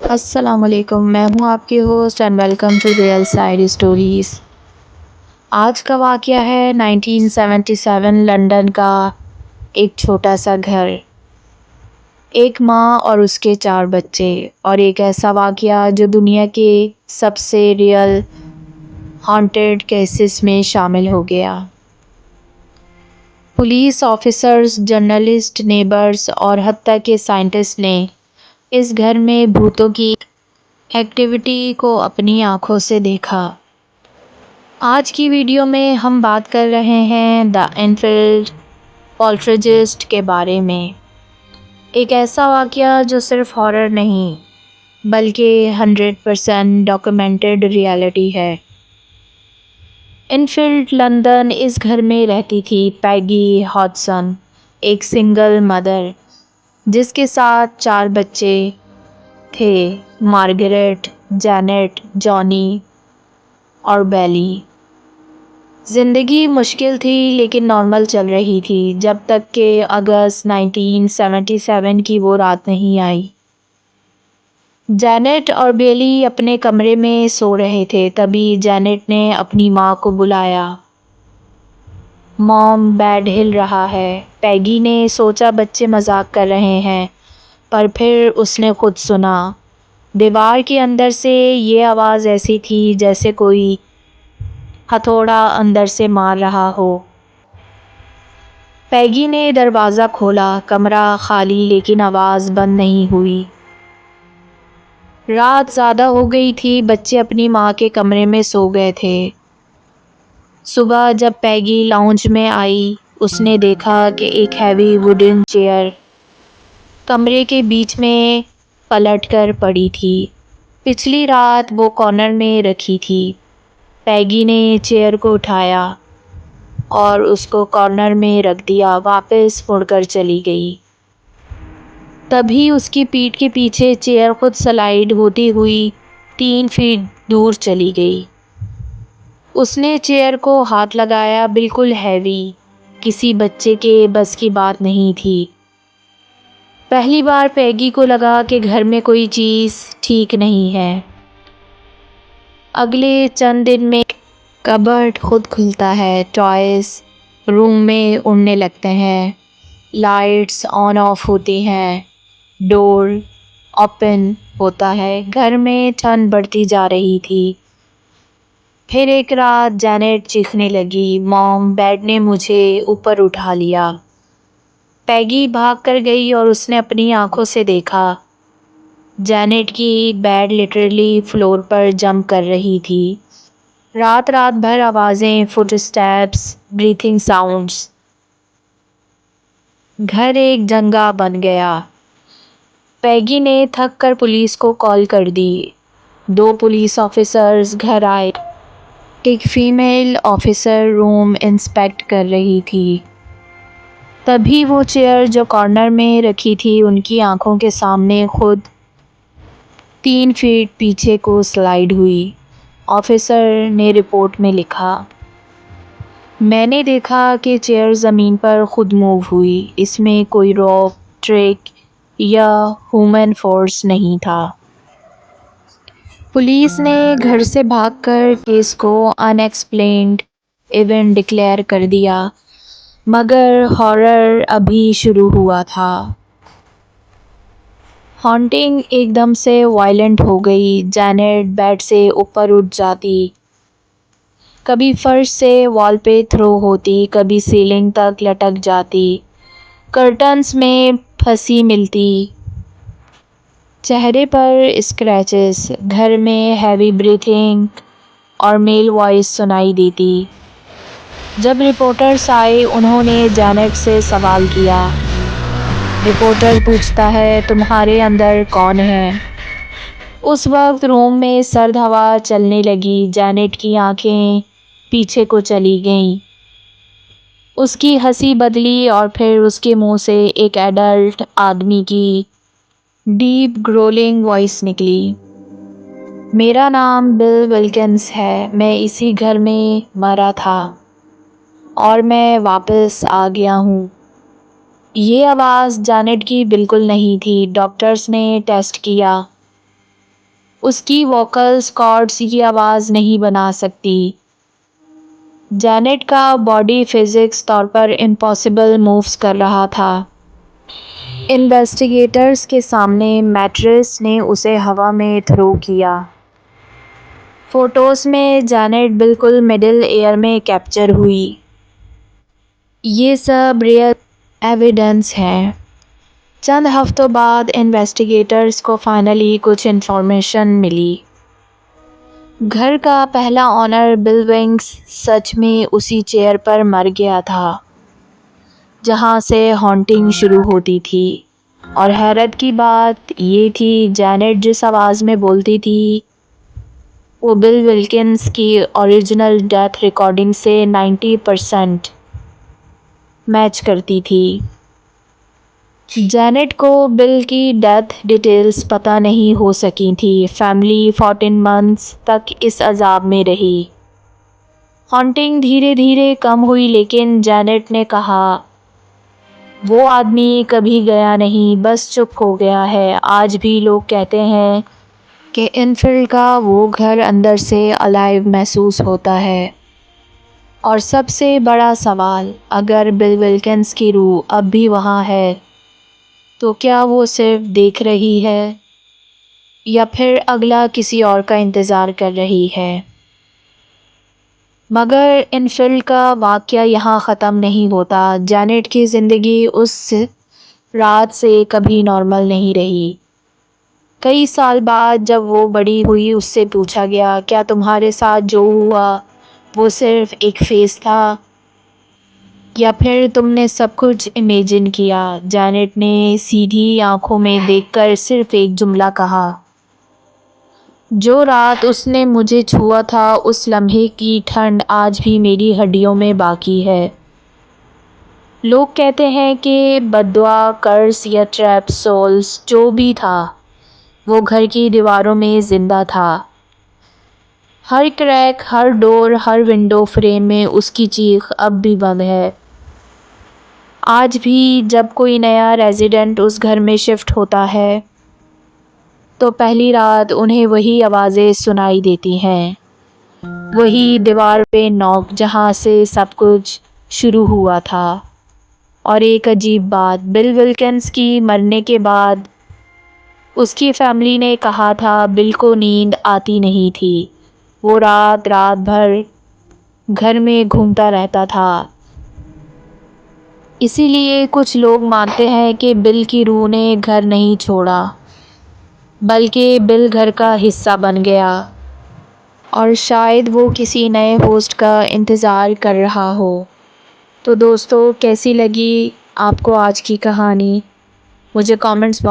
السلام علیکم، میں ہوں آپ کی host and welcome to real side stories. آج کا واقعہ ہے 1977 لندن کا ایک چھوٹا سا گھر، ایک ماں اور اس کے 4 بچے، اور ایک ایسا واقعہ جو دنیا کے سب سے ریئل ہانٹڈ کیسز میں شامل ہو گیا۔ پولیس آفیسرز، جرنلسٹ، نیبرز اور حتیٰ کہ سائنٹسٹ نے اس گھر میں بھوتوں کی ایکٹیویٹی کو اپنی آنکھوں سے دیکھا۔ آج کی ویڈیو میں ہم بات کر رہے ہیں دی انفیلڈ پولٹرجسٹ کے بارے میں، ایک ایسا واقعہ جو صرف ہارر نہیں بلکہ 100% ڈاکیومنٹڈ ریالٹی ہے۔ انفیلڈ لندن، اس گھر میں رہتی تھی پیگی ہاڈسن، ایک سنگل مدر جس کے ساتھ 4 بچے تھے، مارگریٹ، جینٹ، جانی اور بیلی۔ زندگی مشکل تھی لیکن نارمل چل رہی تھی جب تک کہ اگست 1977 کی وہ رات نہیں آئی۔ جینٹ اور بیلی اپنے کمرے میں سو رہے تھے، تبھی جینٹ نے اپنی ماں کو بلایا۔ "موم، بیڈ ہل رہا ہے۔" پیگی نے سوچا بچے مذاق کر رہے ہیں، پر پھر اس نے خود سنا۔ دیوار کے اندر سے یہ آواز ایسی تھی جیسے کوئی ہتھوڑا اندر سے مار رہا ہو۔ پیگی نے دروازہ کھولا، کمرہ خالی لیکن آواز بند نہیں ہوئی۔ رات زیادہ ہو گئی تھی، بچے اپنی ماں کے کمرے میں سو گئے تھے۔ صبح جب پیگی لاؤنج میں آئی، اس نے دیکھا کہ ایک ہیوی ووڈن چیئر کمرے کے بیچ میں پلٹ کر پڑی تھی۔ پچھلی رات وہ کارنر میں رکھی تھی۔ پیگی نے چیئر کو اٹھایا اور اس کو کارنر میں رکھ دیا، واپس مڑ کر چلی گئی۔ تبھی اس کی پیٹھ کے پیچھے چیئر خود سلائیڈ ہوتی ہوئی 3 فٹ دور چلی گئی۔ اس نے چیئر کو ہاتھ لگایا، بالکل ہیوی، کسی بچے کے بس کی بات نہیں تھی۔ پہلی بار پیگی کو لگا کہ گھر میں کوئی چیز ٹھیک نہیں ہے۔ اگلے چند دن میں کبرڈ خود کھلتا ہے، ٹوائز روم میں اڑنے لگتے ہیں، لائٹس آن آف ہوتی ہیں، ڈور اوپن ہوتا ہے۔ گھر میں ٹھنڈ بڑھتی جا رہی تھی۔ پھر ایک رات جینٹ چیخنے لگی، "موم، بیڈ نے مجھے اوپر اٹھا لیا۔" پیگی بھاگ کر گئی اور اس نے اپنی آنکھوں سے دیکھا جینٹ کی بیڈ لٹرلی فلور پر جمپ کر رہی تھی۔ رات بھر آوازیں، فٹ اسٹیپس، بریتھنگ ساؤنڈز۔ گھر ایک جنگہ بن گیا۔ پیگی نے تھک کر پولیس کو کال کر دی۔ 2 پولیس آفیسرز گھر آئے۔ ایک فیمیل آفیسر روم انسپیکٹ کر رہی تھی۔ تبھی وہ چیئر جو کارنر میں رکھی تھی ان کی آنکھوں کے سامنے خود 3 فٹ پیچھے کو سلائیڈ ہوئی۔ آفیسر نے رپورٹ میں لکھا، "میں نے دیکھا کہ چیئر زمین پر خود موو ہوئی۔ اس میں کوئی روپ، ٹرک یا ہیومن فورس نہیں تھا۔" پولیس نے گھر سے بھاگ کر کیس کو ان ایکسپلینڈ ایونٹ ڈکلیئر کر دیا، مگر ہارر ابھی شروع ہوا تھا۔ ہانٹنگ ایک دم سے وائلنٹ ہو گئی۔ جینٹ بیڈ سے اوپر اٹھ جاتی، کبھی فرش سے وال پہ تھرو ہوتی، کبھی سیلنگ تک لٹک جاتی، کرٹنز میں پھنسی ملتی، چہرے پر اسکریچز، گھر میں ہیوی بریتھنگ اور میل وائس سنائی دیتی۔ جب رپورٹرز آئے، انہوں نے جینٹ سے سوال کیا۔ رپورٹر پوچھتا ہے، "تمہارے اندر کون ہے؟" اس وقت روم میں سرد ہوا چلنے لگی۔ جینٹ کی آنکھیں پیچھے کو چلی گئیں، اس کی ہنسی بدلی اور پھر اس کے منہ سے ایک ایڈلٹ آدمی کی ڈیپ گرولنگ وائس نکلی، "میرا نام بل ولکنز ہے۔ میں اسی گھر میں مرا تھا اور میں واپس آ گیا ہوں۔" یہ آواز جینٹ کی بالکل نہیں تھی۔ ڈاکٹرز نے ٹیسٹ کیا، اس کی ووکلز کارڈز یہ آواز نہیں بنا سکتی۔ جینٹ کا باڈی فزکس طور پر امپاسبل مووز کر رہا تھا۔ انویسٹیگیٹرز کے سامنے میٹریس نے اسے ہوا میں تھرو کیا۔ فوٹوز میں جینٹ بالکل مڈل ایئر میں کیپچر ہوئی۔ یہ سب ریئل ایویڈنس ہے۔ چند ہفتوں بعد انویسٹیگیٹرز کو فائنلی کچھ انفارمیشن ملی۔ گھر کا پہلا آنر بل ونکس سچ میں اسی چیئر پر مر گیا تھا جہاں سے ہانٹنگ شروع ہوتی تھی، اور حیرت کی بات یہ تھی جینٹ جس آواز میں بولتی تھی وہ بل ولکنس کی اوریجنل ڈیتھ ریکارڈنگ سے 90% میچ کرتی تھی۔ جینٹ کو بل کی ڈیتھ ڈیٹیلز پتہ نہیں ہو سکی تھی۔ فیملی 14 months تک اس عذاب میں رہی۔ ہانٹنگ دھیرے دھیرے کم ہوئی، لیکن جینٹ نے کہا وہ آدمی کبھی گیا نہیں، بس چپ ہو گیا ہے۔ آج بھی لوگ کہتے ہیں کہ انفیلڈ کا وہ گھر اندر سے الائیو محسوس ہوتا ہے۔ اور سب سے بڑا سوال، اگر بل ولکنس کی روح اب بھی وہاں ہے تو کیا وہ صرف دیکھ رہی ہے یا پھر اگلا کسی اور کا انتظار کر رہی ہے؟ مگر انفیلڈ کا واقعہ یہاں ختم نہیں ہوتا۔ جینٹ کی زندگی اس رات سے کبھی نارمل نہیں رہی۔ کئی سال بعد جب وہ بڑی ہوئی اس سے پوچھا گیا کیا تمہارے ساتھ جو ہوا وہ صرف ایک فیز تھا یا پھر تم نے سب کچھ امیجن کیا؟ جینٹ نے سیدھی آنکھوں میں دیکھ کر صرف ایک جملہ کہا، جو رات اس نے مجھے چھوا تھا اس لمحے کی ٹھنڈ آج بھی میری ہڈیوں میں باقی ہے۔ لوگ کہتے ہیں کہ بد دعا، کرس یا ٹریپ سولز جو بھی تھا وہ گھر کی دیواروں میں زندہ تھا۔ ہر کریک، ہر ڈور، ہر ونڈو فریم میں اس کی چیخ اب بھی بند ہے۔ آج بھی جب کوئی نیا ریزیڈنٹ اس گھر میں شفٹ ہوتا ہے تو پہلی رات انہیں وہی آوازیں سنائی دیتی ہیں، وہی دیوار پہ نوک جہاں سے سب کچھ شروع ہوا تھا۔ اور ایک عجیب بات، بل ولکنس کی مرنے کے بعد اس کی فیملی نے کہا تھا بل کو نیند آتی نہیں تھی، وہ رات بھر گھر میں گھومتا رہتا تھا۔ اسی لیے کچھ لوگ مانتے ہیں کہ بل کی روح نے گھر نہیں چھوڑا بلکہ بل گھر کا حصہ بن گیا، اور شاید وہ کسی نئے ہوسٹ کا انتظار کر رہا ہو۔ تو دوستو، کیسی لگی آپ کو آج کی کہانی؟ مجھے کامنٹس